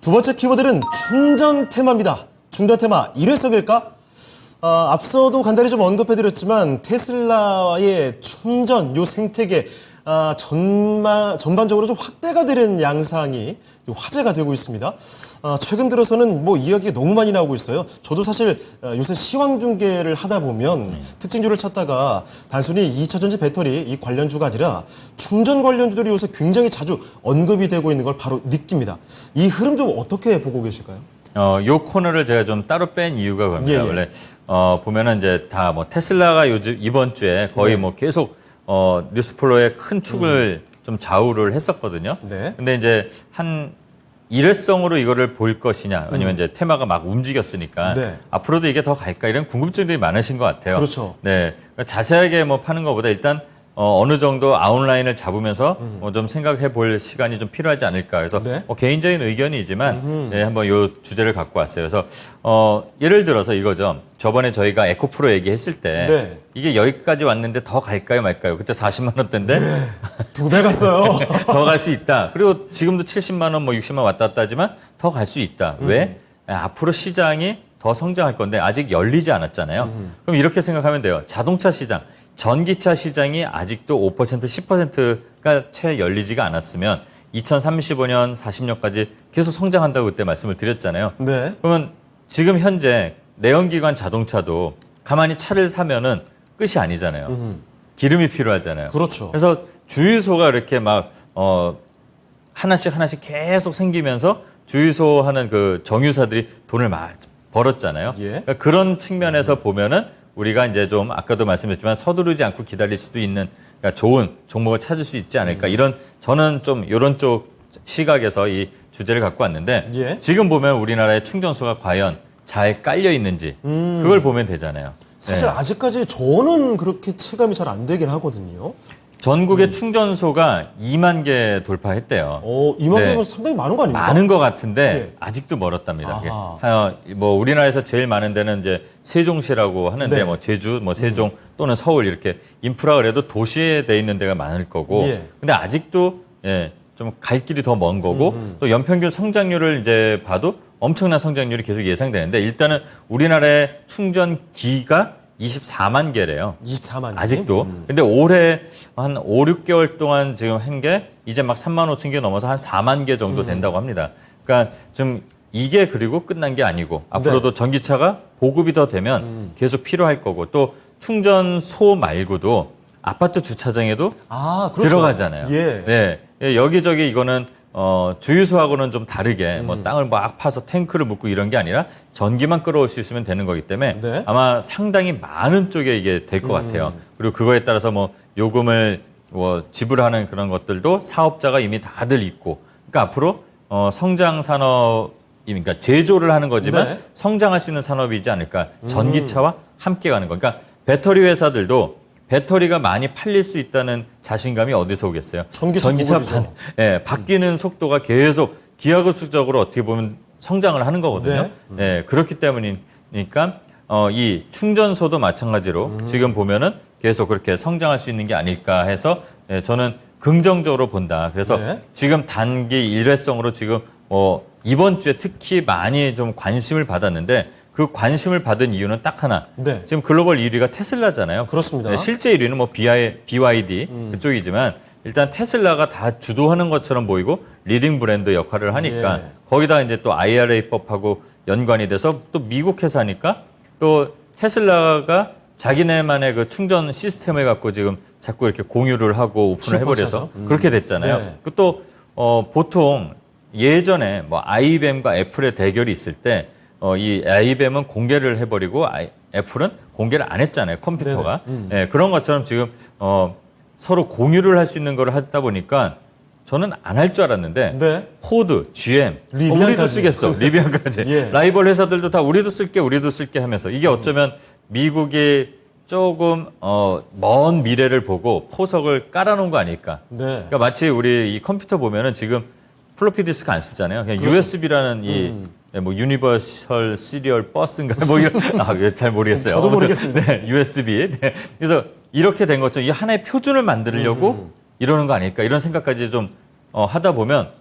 두 번째 키워드는 충전 테마입니다. 충전 테마 1회성일까? 앞서도 간단히 좀 언급해드렸지만 테슬라의 충전 요 생태계 전반적으로 좀 확대가 되는 양상이 화제가 되고 있습니다. 최근 들어서는 뭐 이야기가 너무 많이 나오고 있어요. 저도 사실 요새 시황 중계를 하다 보면 특징주를 찾다가 단순히 2차전지 배터리 이 관련주가 아니라 충전 관련주들이 요새 굉장히 자주 언급이 되고 있는 걸 바로 느낍니다. 이 흐름 좀 어떻게 보고 계실까요? 요 코너를 제가 좀 따로 뺀 이유가 그겁니다. 예. 원래 보면은 이제 다 뭐 테슬라가 요즘 이번 주에 거의 뭐 계속 뉴스플로의 큰 축을 좀 좌우를 했었거든요. 네. 근데 이제 한 일회성으로 이거를 볼 것이냐, 아니면 이제 테마가 막 움직였으니까 네. 앞으로도 이게 더 갈까 이런 궁금증들이 많으신 것 같아요. 그렇죠. 네, 그러니까 자세하게 뭐 파는 것보다 일단 어느 정도 아웃라인을 잡으면서 좀 생각해 볼 시간이 좀 필요하지 않을까. 그래서 네. 개인적인 의견이지만 네, 한번 요 주제를 갖고 왔어요. 그래서 예를 들어서 이거죠. 저번에 저희가 에코프로 얘기했을 때 네. 이게 여기까지 왔는데 더 갈까요 말까요? 그때 40만 원대인데 두 배 갔어요. 더 갈 수 있다. 그리고 지금도 70만 원, 뭐 60만 원 왔다 갔다 하지만 더 갈 수 있다. 왜? 앞으로 시장이 더 성장할 건데 아직 열리지 않았잖아요. 그럼 이렇게 생각하면 돼요. 자동차 시장, 전기차 시장이 아직도 5%, 10%가 채 열리지가 않았으면 2035년, 40년까지 계속 성장한다고 그때 말씀을 드렸잖아요. 네. 그러면 지금 현재 내연기관 자동차도 가만히 차를 사면은 끝이 아니잖아요. 기름이 필요하잖아요. 그렇죠. 그래서 주유소가 이렇게 막 하나씩 계속 생기면서 주유소 하는 그 정유사들이 돈을 막 벌었잖아요. 예. 그러니까 그런 측면에서 보면은 우리가 이제 좀 아까도 말씀드렸지만 서두르지 않고 기다릴 수도 있는, 그러니까 좋은 종목을 찾을 수 있지 않을까. 이런, 저는 좀 이런 쪽 시각에서 이 주제를 갖고 왔는데 예. 지금 보면 우리나라의 충전소가 과연 잘 깔려 있는지 그걸 보면 되잖아요. 사실 네. 아직까지 저는 그렇게 체감이 잘 안 되긴 하거든요. 전국의 충전소가 2만 개 돌파했대요. 이만큼은 네. 상당히 많은 거 아닙니까? 많은 것 같은데 네. 아직도 멀었답니다. 아하. 뭐 우리나라에서 제일 많은 데는 이제 세종시라고 하는데 네. 뭐 제주, 뭐 세종 또는 서울 이렇게 인프라가 그래도 도시에 돼 있는 데가 많을 거고. 예. 근데 아직도 좀 갈 길이 더 먼 거고 또 연평균 성장률을 이제 봐도 엄청난 성장률이 계속 예상되는데 일단은 우리나라의 충전기가 24만 개래요. 24만 개? 아직도. 근데 올해 한 5, 6개월 동안 지금 한 게 이제 막 3만 5천 개 넘어서 한 4만 개 정도 된다고 합니다. 그러니까 좀 이게 그리고 끝난 게 아니고 앞으로도 전기차가 보급이 더 되면 계속 필요할 거고 또 충전소 말고도 아파트 주차장에도 그렇죠. 들어가잖아요. 예. 네. 여기저기 이거는 주유소하고는 좀 다르게 뭐 땅을 막 파서 탱크를 묻고 이런 게 아니라 전기만 끌어올 수 있으면 되는 거기 때문에 네. 아마 상당히 많은 쪽에 이게 될 것 같아요. 그리고 그거에 따라서 뭐 요금을 지불하는 그런 것들도 사업자가 이미 다들 있고, 그러니까 앞으로 성장 산업, 그러니까 제조를 하는 거지만 네. 성장할 수 있는 산업이지 않을까. 전기차와 함께 가는 거. 그러니까 배터리 회사들도 배터리가 많이 팔릴 수 있다는 자신감이 어디서 오겠어요? 전기차 바뀌는 속도가 계속 기하급수적으로 어떻게 보면 성장을 하는 거거든요. 그렇기 때문이니까 이 충전소도 마찬가지로 지금 보면은 계속 그렇게 성장할 수 있는 게 아닐까 해서 저는 긍정적으로 본다. 그래서 네. 지금 단기 일회성으로 지금 이번 주에 특히 많이 좀 관심을 받았는데 그 관심을 받은 이유는 딱 하나. 네. 지금 글로벌 1위가 테슬라잖아요. 그렇습니다. 실제 1위는 뭐 BYD 그쪽이지만 일단 테슬라가 다 주도하는 것처럼 보이고 리딩 브랜드 역할을 하니까 예. 거기다 이제 또 IRA법하고 연관이 돼서 또 미국 회사니까 또 테슬라가 자기네만의 그 충전 시스템을 갖고 지금 자꾸 이렇게 공유를 하고 오픈을 해버려서 그렇게 됐잖아요. 네. 또 보통 예전에 뭐 IBM과 애플의 대결이 있을 때 이 IBM은 공개를 해버리고 애플은 공개를 안 했잖아요. 컴퓨터가. 그런 것처럼 지금 서로 공유를 할 수 있는 걸 하다 보니까 저는 안 할 줄 알았는데 네. 포드, GM, 리비안까지. 우리도 쓰겠어. 리비안까지. 예. 라이벌 회사들도 다 우리도 쓸게 하면서 이게 어쩌면 미국이 조금 먼 미래를 보고 포석을 깔아놓은 거 아닐까. 네. 그러니까 마치 우리 이 컴퓨터 보면은 지금 플로피 디스크 안 쓰잖아요. 그냥 USB라는 뭐 유니버설 시리얼 버스인가 뭐 이런 잘 모르겠어요. 저도 아무튼, 모르겠습니다. 네, USB. 네. 그래서 이렇게 된 것처럼 이 하나의 표준을 만들려고 이러는 거 아닐까 이런 생각까지 좀 하다 보면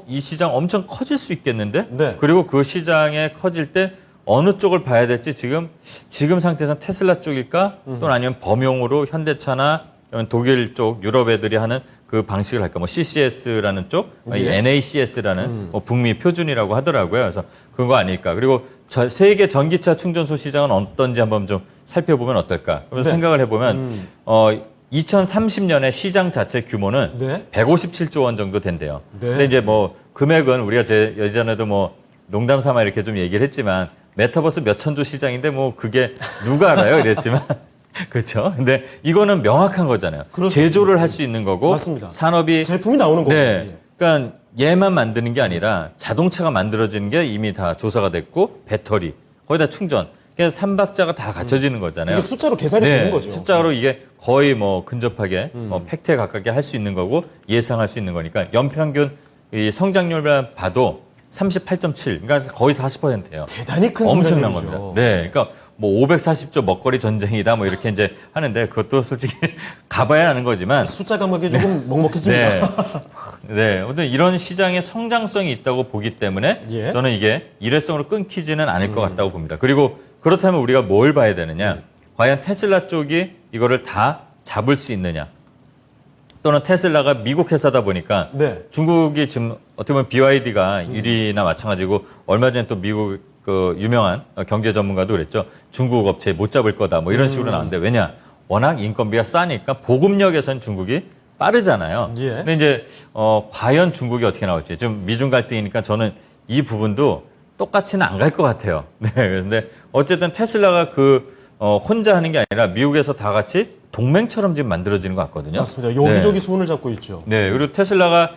이 시장 엄청 커질 수 있겠는데? 네. 그리고 그 시장에 커질 때 어느 쪽을 봐야 될지 지금 상태에서 테슬라 쪽일까? 또는 아니면 범용으로 현대차나 아니면 독일 쪽 유럽 애들이 하는 그 방식을 할까? 뭐 CCS라는 쪽, 예. NACS라는 뭐 북미 표준이라고 하더라고요. 그래서 그거 아닐까? 그리고 세계 전기차 충전소 시장은 어떤지 한번 좀 살펴보면 어떨까? 그래서 네. 생각을 해보면 2030년에 시장 자체 규모는 네. 157조 원 정도 된대요. 네. 근데 이제 뭐 금액은 우리가 예전에도 뭐 농담 삼아 이렇게 좀 얘기를 했지만 메타버스 몇 천조 시장인데 뭐 그게 누가 알아요? 이랬지만 그렇죠. 근데 이거는 명확한 거잖아요. 그렇죠. 제조를 할 수 있는 거고 맞습니다. 산업이 제품이 나오는 거고. 네. 그러니까 얘만 만드는 게 아니라 자동차가 만들어지는 게 이미 다 조사가 됐고 배터리 거기다 충전. 그냥 삼박자가 다 갖춰지는 거잖아요. 이게 숫자로 계산이 되는 거죠. 숫자로 이게 거의 뭐 근접하게 팩트에 가깝게 할 수 있는 거고 예상할 수 있는 거니까 연평균 이 성장률만 봐도 38.7, 그러니까 거의 40%예요. 대단히 큰 엄청난 성장률이죠. 겁니다. 네, 그러니까 뭐 540조 먹거리 전쟁이다 뭐 이렇게 이제 하는데 그것도 솔직히 가봐야 하는 거지만 숫자 감각이 조금 먹먹해집니다. 네. 네. 아무튼 이런 시장의 성장성이 있다고 보기 때문에 예. 저는 이게 일회성으로 끊기지는 않을 것 같다고 봅니다. 그리고 그렇다면 우리가 뭘 봐야 되느냐? 과연 테슬라 쪽이 이거를 다 잡을 수 있느냐? 또는 테슬라가 미국 회사다 보니까 네. 중국이 지금 어떻게 보면 BYD가 1위나 마찬가지고 얼마 전에 또 미국 그 유명한 경제 전문가도 그랬죠. 중국 업체 못 잡을 거다 뭐 이런 식으로 나왔는데 왜냐? 워낙 인건비가 싸니까 보급력에선 중국이 빠르잖아요. 예. 근데 이제 과연 중국이 어떻게 나올지 좀 미중 갈등이니까 저는 이 부분도 똑같이는 안 갈 것 같아요. 네. 그런데 어쨌든 테슬라가 혼자 하는 게 아니라 미국에서 다 같이 동맹처럼 지금 만들어지는 것 같거든요. 맞습니다. 여기저기 손을 잡고 있죠. 네. 그리고 테슬라가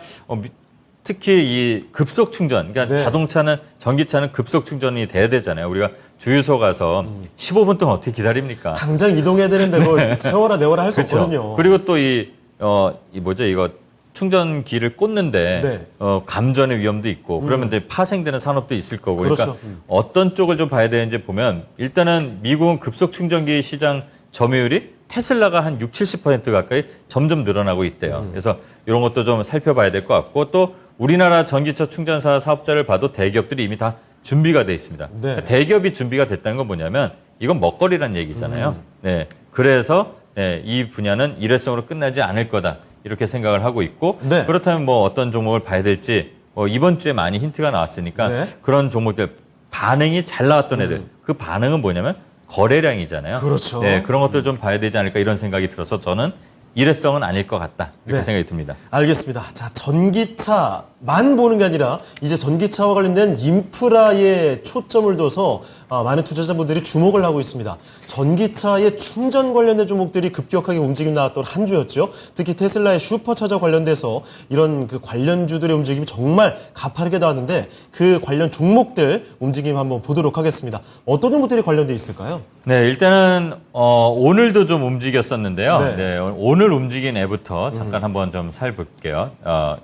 특히 이 급속 충전, 그러니까 네. 자동차는 전기차는 급속 충전이 돼야 되잖아요. 우리가 주유소 가서 15분 동안 어떻게 기다립니까? 당장 이동해야 되는데 뭐 세워라 내워라 할 수 그렇죠. 없거든요. 그리고 또 이거 충전기를 꽂는데 네. 감전의 위험도 있고 그러면 이제 파생되는 산업도 있을 거고 그러니까 그렇죠. 어떤 쪽을 좀 봐야 되는지 보면 일단은 미국은 급속 충전기 시장 점유율이 테슬라가 한 60, 70% 가까이 점점 늘어나고 있대요. 그래서 이런 것도 좀 살펴봐야 될 것 같고 또 우리나라 전기차 충전사 사업자를 봐도 대기업들이 이미 다 준비가 돼 있습니다. 네. 그러니까 대기업이 준비가 됐다는 건 뭐냐면 이건 먹거리란 얘기잖아요. 네. 그래서 이 분야는 일회성으로 끝나지 않을 거다. 이렇게 생각을 하고 있고 네. 그렇다면 뭐 어떤 종목을 봐야 될지 이번 주에 많이 힌트가 나왔으니까 네. 그런 종목들 반응이 잘 나왔던 애들 그 반응은 뭐냐면 거래량이잖아요. 그렇죠. 네, 그런 것들 좀 봐야 되지 않을까 이런 생각이 들어서 저는 일회성은 아닐 것 같다 이렇게 네. 생각이 듭니다. 알겠습니다. 자, 전기차만 보는 게 아니라 이제 전기차와 관련된 인프라에 초점을 둬서 많은 투자자분들이 주목을 하고 있습니다. 전기차의 충전 관련된 종목들이 급격하게 움직임 나왔던 한 주였죠. 특히 테슬라의 슈퍼차저 관련돼서 이런 그 관련주들의 움직임이 정말 가파르게 나왔는데 그 관련 종목들 움직임 한번 보도록 하겠습니다. 어떤 종목들이 관련돼 있을까요? 네, 일단은 오늘도 좀 움직였었는데요. 네. 네, 오늘 움직인 애부터 잠깐 한번 좀 살펴볼게요.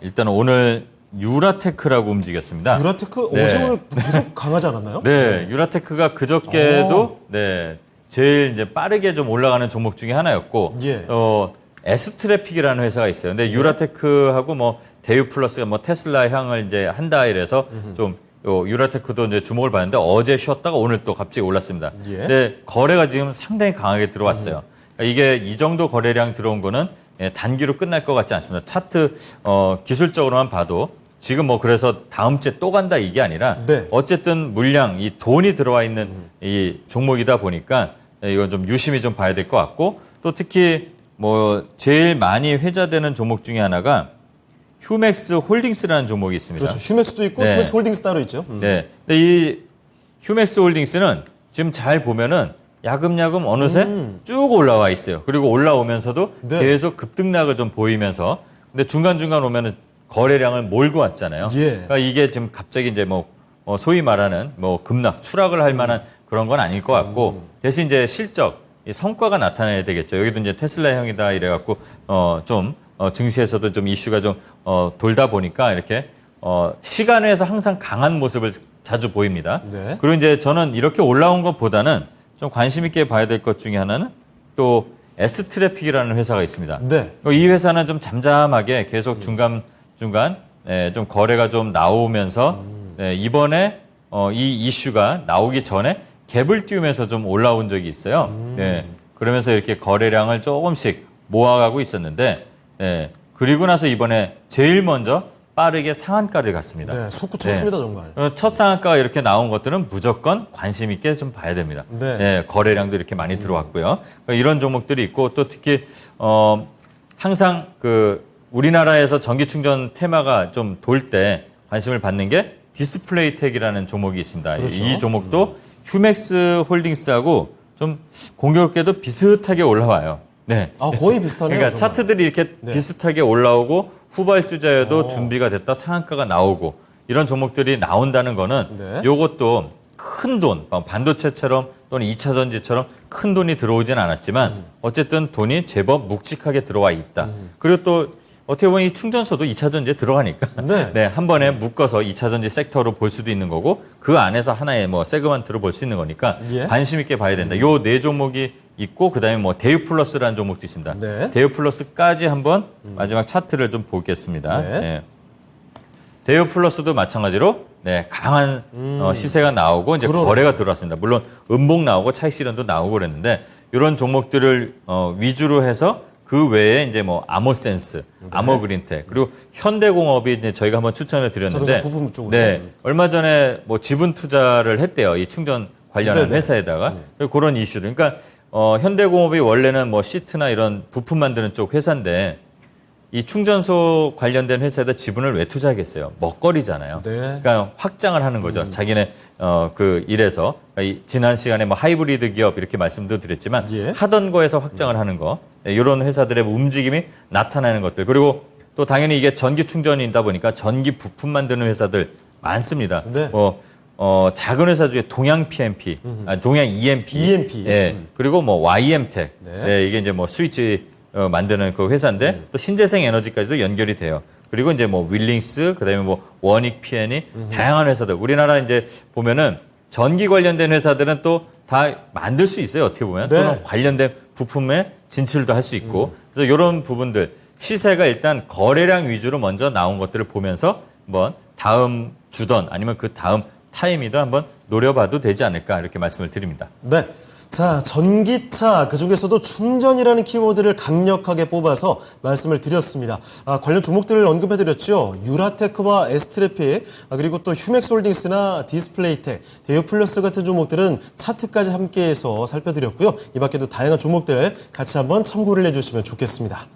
일단 오늘 유라테크라고 움직였습니다. 유라테크 네. 어제 오늘 계속 강하지 않았나요? 네, 유라테크가 그저께도 제일 이제 빠르게 좀 올라가는 종목 중에 하나였고, 예. S트래픽이라는 회사가 있어요. 근데 유라테크하고 뭐 대유 플러스가 뭐 테슬라 향을 이제 한다 이래서 좀 유라테크도 이제 주목을 받는데 어제 쉬었다가 오늘 또 갑자기 올랐습니다. 예. 근데 거래가 지금 상당히 강하게 들어왔어요. 그러니까 이게 이 정도 거래량 들어온 거는 단기로 끝날 것 같지 않습니다. 차트 기술적으로만 봐도 지금 뭐 그래서 다음 주에 또 간다 이게 아니라 네. 어쨌든 물량 이 돈이 들어와 있는 이 종목이다 보니까 이건 좀 유심히 좀 봐야 될 것 같고 또 특히 뭐 제일 많이 회자되는 종목 중에 하나가 휴맥스 홀딩스라는 종목이 있습니다. 그렇죠. 휴맥스도 있고 네. 휴맥스 홀딩스 따로 있죠. 네. 근데 이 휴맥스 홀딩스는 지금 잘 보면은 야금야금 어느새 쭉 올라와 있어요. 그리고 올라오면서도 네. 계속 급등락을 좀 보이면서 근데 중간중간 오면은 거래량을 몰고 왔잖아요. 예. 그러니까 이게 지금 갑자기 이제 뭐 소위 말하는 뭐 급락, 추락을 할 만한 그런 건 아닐 것 같고 대신 이제 실적, 이 성과가 나타나야 되겠죠. 여기도 이제 테슬라형이다 이래갖고 좀 증시에서도 좀 이슈가 좀 돌다 보니까 이렇게 시간에서 항상 강한 모습을 자주 보입니다. 네. 그리고 이제 저는 이렇게 올라온 것보다는 좀 관심 있게 봐야 될 것 중에 하나는 또 S트래픽이라는 회사가 있습니다. 네. 이 회사는 좀 잠잠하게 계속 중간 좀 거래가 좀 나오면서 이번에 이 이슈가 나오기 전에 갭을 띄우면서 좀 올라온 적이 있어요. 그러면서 이렇게 거래량을 조금씩 모아가고 있었는데 그리고 나서 이번에 제일 먼저 빠르게 상한가를 갔습니다. 네, 솟구쳤습니다, 정말. 첫 상한가가 이렇게 나온 것들은 무조건 관심 있게 좀 봐야 됩니다. 네. 거래량도 이렇게 많이 들어왔고요. 이런 종목들이 있고 또 특히 항상 그 우리나라에서 전기 충전 테마가 좀 돌 때 관심을 받는 게 디스플레이텍이라는 종목이 있습니다. 그렇죠. 이 종목도 휴맥스 홀딩스하고 좀 공교롭게도 비슷하게 올라와요. 네. 아, 거의 비슷하네요. 그러니까 정말. 차트들이 이렇게 비슷하게 올라오고 후발주자여도 준비가 됐다 상한가가 나오고 이런 종목들이 나온다는 거는 네. 요것도 큰 돈, 반도체처럼 또는 2차 전지처럼 큰 돈이 들어오진 않았지만 어쨌든 돈이 제법 묵직하게 들어와 있다. 그리고 또 어떻게 보면 이 충전소도 2차 전지에 들어가니까 네. 한 번에 묶어서 2차 전지 섹터로 볼 수도 있는 거고 그 안에서 하나의 뭐 세그먼트로 볼 수 있는 거니까 예. 관심 있게 봐야 된다. 요 네 종목이 있고 그다음에 뭐 대유 플러스라는 종목도 있습니다. 네. 대유 플러스까지 한번 마지막 차트를 좀 보겠습니다. 네. 대유 플러스도 마찬가지로 강한 시세가 나오고 이제 그러네요. 거래가 들어왔습니다. 물론 음봉 나오고 차익 실현도 나오고 그랬는데 이런 종목들을 위주로 해서 그 외에 이제 뭐 아모센스, 아모그린텍 그리고 현대공업이 이제 저희가 한번 추천을 드렸는데 자동차 부품 쪽으로. 얼마 전에 뭐 지분 투자를 했대요. 이 충전 관련한 네네. 회사에다가 그런 이슈들. 그러니까 현대공업이 원래는 뭐 시트나 이런 부품 만드는 쪽 회사인데 이 충전소 관련된 회사에다 지분을 왜 투자하겠어요? 먹거리잖아요. 네. 그러니까 확장을 하는 거죠. 자기네 그 일에서 그러니까 지난 시간에 뭐 하이브리드 기업 이렇게 말씀도 드렸지만 예. 하던 거에서 확장을 하는 거 이런 회사들의 움직임이 나타나는 것들 그리고 또 당연히 이게 전기 충전이다 보니까 전기 부품 만드는 회사들 많습니다. 네. 작은 회사 중에 동양 PMP, 동양 EMP, EMP. 그리고 뭐 YM텍, 네. 이게 이제 뭐 스위치 만드는 그 회사인데 또 신재생 에너지까지도 연결이 돼요. 그리고 이제 뭐 윌링스, 그다음에 뭐 원익 PN이 다양한 회사들. 우리나라 이제 보면은 전기 관련된 회사들은 또 다 만들 수 있어요. 어떻게 보면 네. 또는 관련된 부품에 진출도 할 수 있고. 그래서 이런 부분들 시세가 일단 거래량 위주로 먼저 나온 것들을 보면서 한번 다음 주던 아니면 그 다음 타이밍도 한번 노려봐도 되지 않을까 이렇게 말씀을 드립니다. 네. 자, 전기차, 그중에서도 충전이라는 키워드를 강력하게 뽑아서 말씀을 드렸습니다. 관련 종목들을 언급해드렸죠. 유라테크와 에스트래픽, 그리고 또 휴맥스홀딩스나 디스플레이텍, 대유플러스 같은 종목들은 차트까지 함께해서 살펴드렸고요. 이 밖에도 다양한 종목들 같이 한번 참고를 해주시면 좋겠습니다.